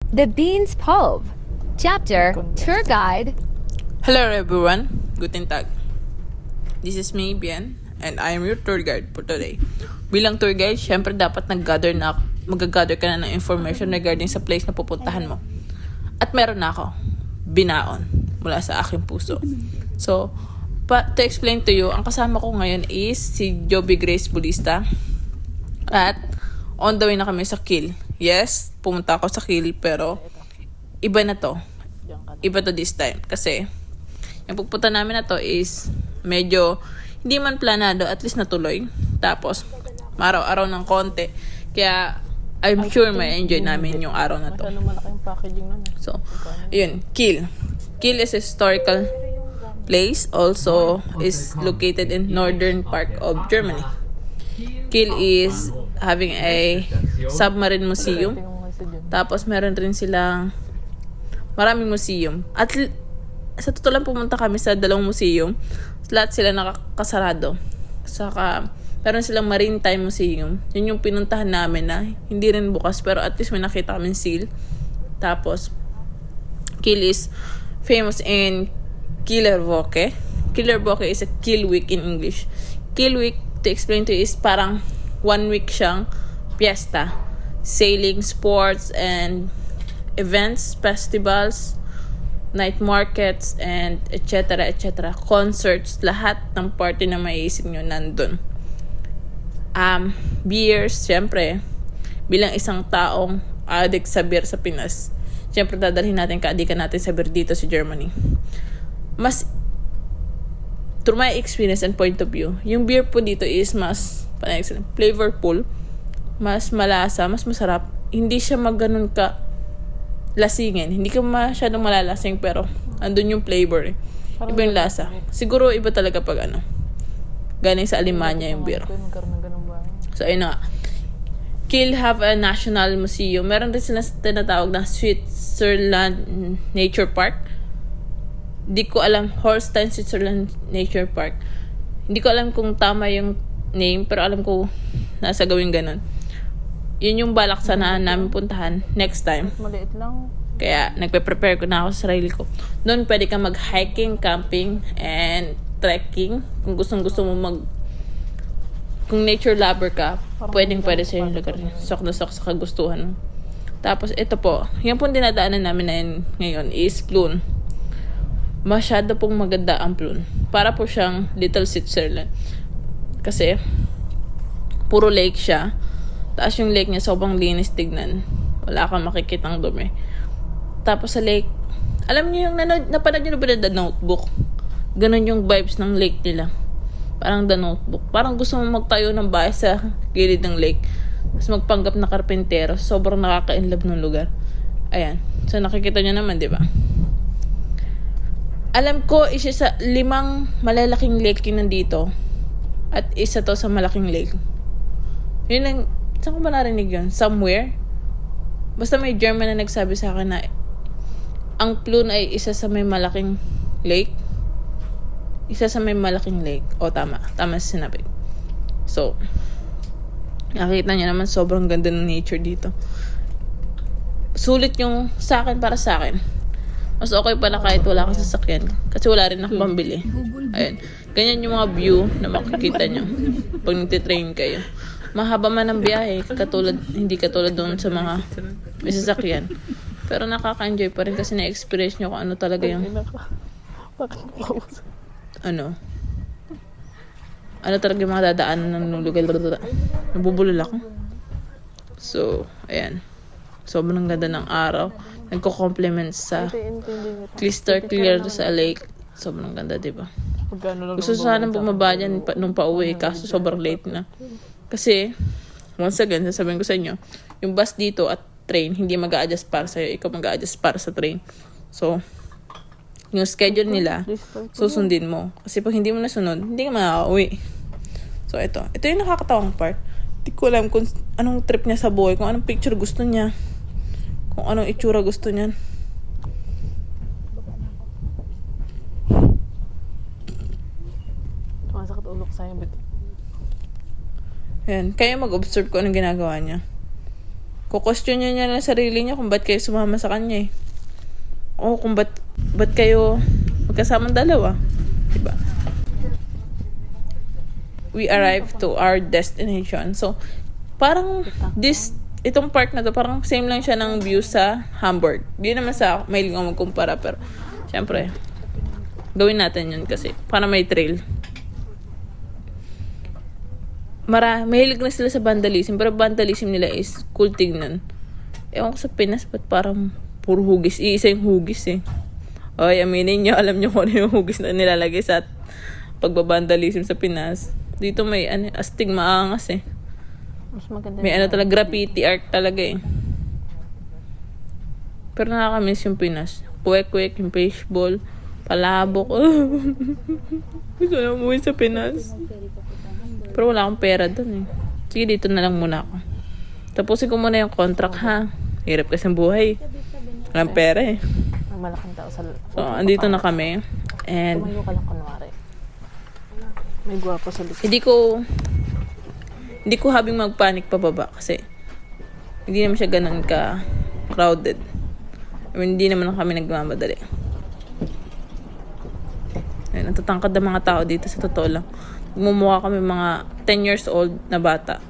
The Beans Pove. Chapter Tour Guide. Hello everyone, Guten Tag. This is me, Bien, and I am your tour guide for today. Bilang tour guide, syempre dapat mag-gather ka na ng information regarding sa place na pupuntahan mo. At meron na ako, binaon, mula sa aking puso. So, to explain to you, ang kasama ko ngayon is si Joby Grace Bulista. At on the way na kami sa Kiel. Yes, pumunta ako sa Kiel, pero iba na to. Iba to this time. Kasi, yung pagpunta namin na to is medyo hindi man planado, at least natuloy. Tapos, araw-araw ng konti. Kaya, I'm sure may enjoy namin yung araw na to. So, yun, Kiel. Kiel is a historical place. Also, is located in northern part of Germany. Kiel is having a submarine museum. Tapos, meron rin silang maraming museum. At sa totoo lang pumunta kami sa dalawang museum. Lahat sila nakakasarado. Saka, meron silang maritime museum. Yun yung pinuntahan namin na hindi rin bukas. Pero at least may nakita kami seal. Tapos, Kiel is famous in Kielerwoche. Kielerwoche is a Kiel week in English. Kiel week, to explain to you, is parang 1 week siyang fiesta. Sailing, sports, and events, festivals, night markets, and etc. etc. Concerts, lahat ng party na maiisip nyo nandun. Beers, syempre, bilang isang taong addict sa beer sa Pinas, syempre dadalhin natin kaadikan natin sa beer dito sa Germany. Mas, through my experience and point of view, yung beer po dito is mas flavorful, mas malasa, mas masarap. Hindi siya magganon ka lasingin. Hindi ka masyadong malalasing, pero andun yung flavor eh. Iba yung lasa. Siguro iba talaga pag galing sa Alemanya yung beer. So ayun na nga. Kiel have a national museum. Meron rin sila tinatawag na Switzerland Nature Park. Hindi ko alam, Holstein Switzerland Nature Park. Hindi ko alam kung tama yung name, pero alam ko nasa gawing ganun. Yun yung balak sana namin puntahan next time. Maliit lang. Kaya nagpe-prepare ko na ako sa sarili ko. Doon pwede ka mag-hiking, camping, and trekking. Kung gusto mo kung nature lover ka, pwede sa yung lugar. Sok na sok sa kagustuhan. Tapos ito po, yung pong dinadaanan namin na yun ngayon is Plön. Masyado pong maganda ang Plön. Para po siyang Little Switzerland. Kasi, puro lake siya. Taas yung lake niya, sobrang linis tignan. Wala kang makikitang dumi. Tapos sa lake, alam niyo yung napanood niyo na ba The Notebook? Ganon yung vibes ng lake nila. Parang The Notebook. Parang gusto mo magtayo ng bahay sa gilid ng lake. Tapos magpanggap na karpentero. Sobrang nakaka-inlove ng lugar. Ayan. So nakikita niyo naman, di ba? Alam ko, isa sa 5 malalaking lake yung nandito. At isa to sa malaking lake. Yun lang. Saan ko ba narinig yun? Somewhere? Basta may German na nagsabi sa akin na ang Plön ay isa sa may malaking lake. Isa sa may malaking lake. O, tama. Tama sa sinabi. So, nakita niya naman sobrang ganda ng nature dito. Sulit yung sa akin, para sa akin. Mas okay pala kahit wala kang sasakyan. Kasi wala rin akong pambili. Ayun. Ganyan yung mga view na makikita nyo pag nagtitrain kayo. Mahaba man ang biyahe, hindi katulad doon sa mga may sasakyan. Pero nakaka-enjoy pa rin kasi na-experience nyo kung ano talaga yung ano talaga yung mga dadaanan ng lugar. Nabubulol ako. So, ayan. Sobrang ganda ng araw. Nagko-complement sa crystal clear sa lake. Sobrang ganda, diba? Gusto sana bumaba dyan nung pauwi, kaso sobrang late na. Kasi, once again, sasabihin ko sa inyo, yung bus dito at train, hindi mag-a-adjust para sa'yo. Ikaw mag-a-adjust para sa train. So, yung schedule nila, susundin mo. Kasi pag hindi mo nasunod, hindi ka makaka-uwi. So, ito yung nakakatawang part. Hindi ko alam kung anong trip niya sa buhay, kung anong picture gusto niya, kung anong itsura gusto niya. Tumasakit ulok sa'yo, bit. Ayan, kaya mag-observe ko anong ginagawa niya. Kukustyon niya na sarili niya kung ba't kayo sumama sa kanya eh. O kung ba't kayo magkasamang dalawa. Diba? We arrived to our destination. So, parang itong park na to, parang same lang siya ng view sa Hamburg. Di naman sa mahilig ako magkumpara, pero syempre, gawin natin yun kasi para may trail. Mahilig na sila sa vandalism, pero vandalism nila is cool tignan. Ewan ko sa Pinas, ba't parang puro hugis? Iisa yung hugis eh. Oy, aminin nyo, alam nyo kung ano yung hugis na nilalagay sa pagbabandalism sa Pinas. Dito may astig maangas eh. Mas maganda. May talaga, graffiti art talaga eh. Pero nakakamiss yung Pinas. Kwek-kwek, yung baseball, palabok. Gusto na umuwi sa Pinas. Pero wala akong pera dun eh. Sige, dito na lang muna ako. Tapusin ko muna yung contract ha. Hirap kasi ang buhay. Walang pera eh. Ang malaking tao sa... So, andito na kami. And Tumayo ka lang kunwari. May gwapo sa likod. hindi ko habing magpanik pababa kasi hindi naman siya ganun ka crowded. I mean, hindi naman kami nagmamadali. Ayun, natatangkad na mga tao dito sa totoo lang. Mumukha kami mga 10 years old na bata.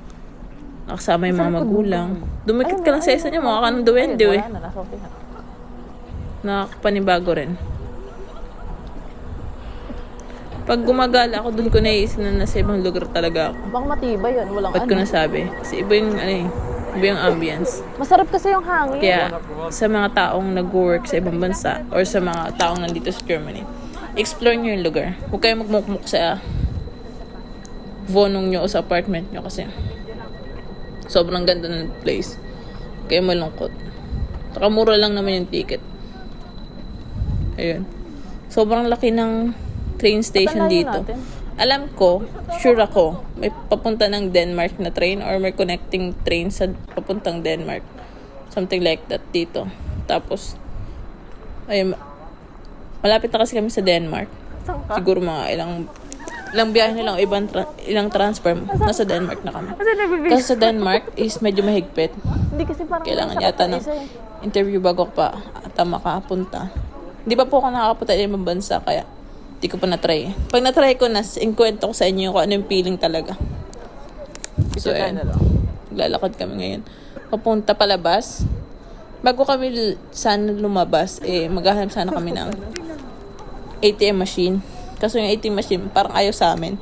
Nakasama yung mga magulang. Dumikit ka lang sa isa niya, mukha ka ng duwende eh. Wala na, nasa okay na. Nakakapanibago rin. Pag gumagala ako, dun ko naiisip na nasa ibang lugar talaga ako. Bang matibay yun, walang Ba't ko nasabi? Kasi iba yung, iba yung ambience. Masarap kasi yung hangin. Kaya, sa mga taong nag-work sa ibang bansa or sa mga taong nandito sa Germany, explore nyo yung lugar. Huwag kayo magmukmuk sa vonong nyo o sa apartment nyo kasi sobrang ganda ng place. Kaya malungkot. Saka mura lang naman yung ticket. Ayun. Sobrang laki ng train station Patalayo dito. natin. Alam ko, sure ako, may papunta ng Denmark na train or may connecting train sa papuntang Denmark. Something like that dito. Tapos, ayun, malapit na kasi kami sa Denmark. Saan ka? Siguro mga ilang biyahe na lang, ilang transfer, nasa Denmark na kami. Kasi nabibig. Kasi sa Denmark is medyo mahigpit. Hindi kasi parang... Kailangan masarap yata ang ng isa eh. interview bago ko pa ata makapunta. Hindi pa po ako nakakapunta ng ibang bansa, kaya di ko pa na-try. Pag na-try ko na, inkwento ko sa inyo kung ano yung feeling talaga. So, Tayo ayun. na lang. Naglalakad kami ngayon. Papunta palabas. Bago kami sana lumabas, maghahanap sana kami ng ATM machine. Kaso yung ATM machine, parang ayaw sa amin.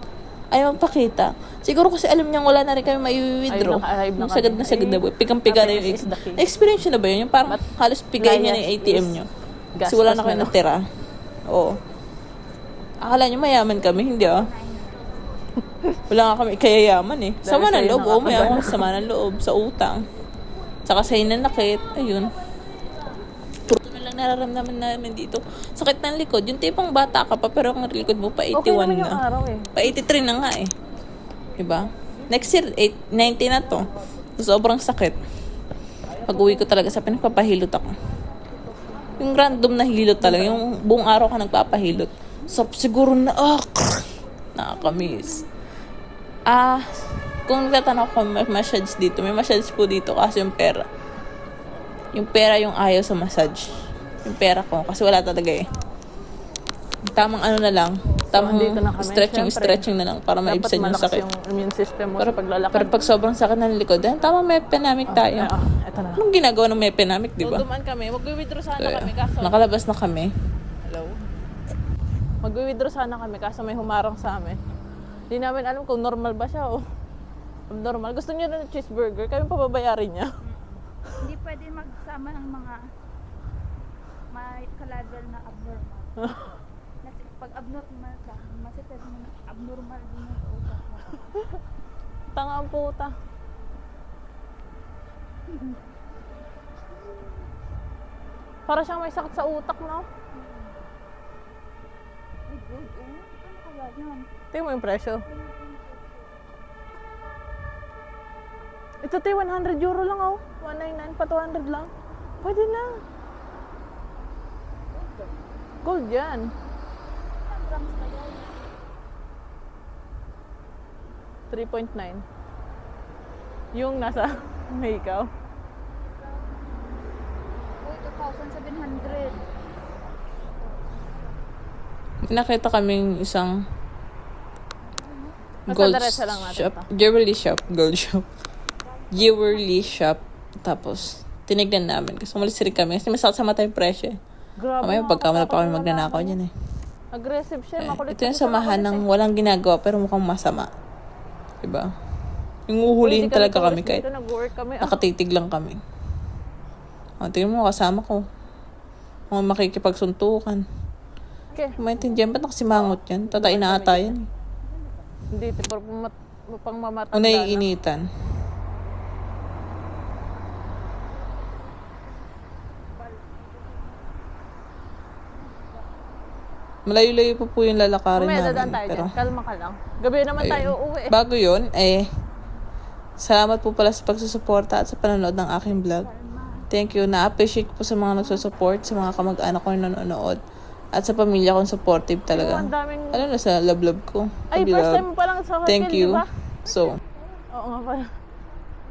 Ayaw magpakita. Siguro kasi alam niyang wala na rin kami mai-withdraw. Ayun, naka-arrive na Yung kami. sagad na sagad na. Pigang-piga na yung Happiness is the ATM. key. Na-experience nyo na ba yun? Yung parang halos pigay niyo na yung Layas ATM is nyo. Kasi gastos wala na kayo na lang. natira. Oo. Akala nyo mayaman kami, hindi ah. Wala nga kami kayayaman eh. Sama ng sa'yo loob, oh, nakakabala. mayaman sama ng loob, sa utang. Saka sa hinanakit, ayun. Puro na lang nararamdaman namin dito. Sakit ng likod, yung tipong bata ka pa, pero ang likod mo pa 81 Okay naman yung na. araw eh. Pa 83 na nga eh. Diba? Next year, 90 na to. Sobrang sakit. Pag uwi ko talaga sa pinagpapahilot ako. Yung random na hilot talaga. Yung buong araw ka nagpapahilot. So, siguro na, nakakamiss. Kung nagtatanong ko may massage dito, may massage po dito kasi yung pera. Yung pera yung ayaw sa massage. Yung pera ko, kasi wala talaga eh. Tamang ano na lang, tamang andito na kami. stretching na lang para Dapat maibsan yung malakas sakit. yung immune system mo Pero, sa paglalakad. pero pag sobrang sakit ng likod, tamang may penamic tayo. Ito na. Anong ginagawa ng may penamic, di ba? Dumaan kami. Mag-withdraw sana So, kami kaso... nakalabas na kami. Hello? Mag-withdraw sana kami kaso may humarang sa amin. Hindi namin alam kung normal ba siya o abnormal. Gusto niya na ng cheeseburger, kami pababayarin niya. Hindi pwede magsama ng mga may ka-level na abnormal. Kasi pag abnormal ka, masipid mo na abnormal din yung sa utak mo. Tanga ang puta. Para siyang may sakit sa utak, no? Ay, good. Ano kaya yan? Tingnan mo yung presyo. Ito tayo, 100 euro lang, oh. 199 pa, 200 lang. Pwede na. Gold yan. Ilang grams na yan? 3.9. Yung nasa may ikaw. Nakita kaming isang Basta gold diretso lang natin shop. to. Jewelry shop. Tapos, tinignan namin. Kasi umalis rin kami. Kasi masakit sa mata yung presyo. Grabe. Mamaya pagkamala pa kami magnanakaw dyan eh. Aggressive siya, makulit. Ito yung samahan ng walang ginagawa pero mukhang masama. Diba? Yung uhulihin talaga kami kahit Dito nag-work kami. nakatitig lang kami. O, tingnan mo, kasama ko. Mga makikipagsuntukan. Okay. Maintindihan ba't nakasimangot yan? Tatain na ata yan. Hindi, pero pang mamatanda O naiinitan. Malayo-layo pa po yung lalakarin Mamaya dadaan namin. tayo Pero, dyan. Kalma ka lang. Gabi naman ayun. tayo uuwi. Bago yun, salamat po pala sa pagsusuporta at sa panonood ng aking vlog. Thank you. Na-appreciate ko po sa mga nagsusupport, sa mga kamag-anak ko na nanonood, at sa pamilya kong supportive talaga. Ang daming... Ano na sa love ko. Ay, Sabi, first love. time mo palang sa hotel, Thank you. di ba? So, Oo nga pala.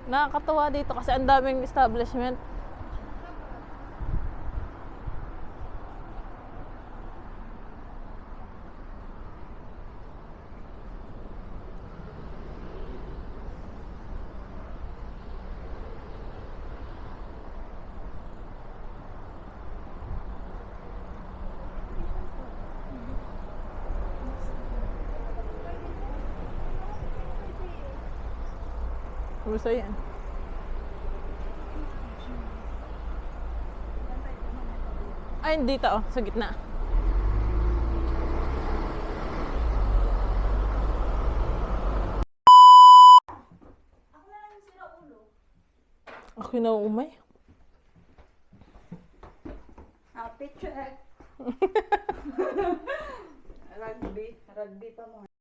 Nakakatuwa dito kasi ang daming establishment. Gusto yan. Ay, dito oh, sa gitna. Ako na umay. Happy check. Rugby pa mo.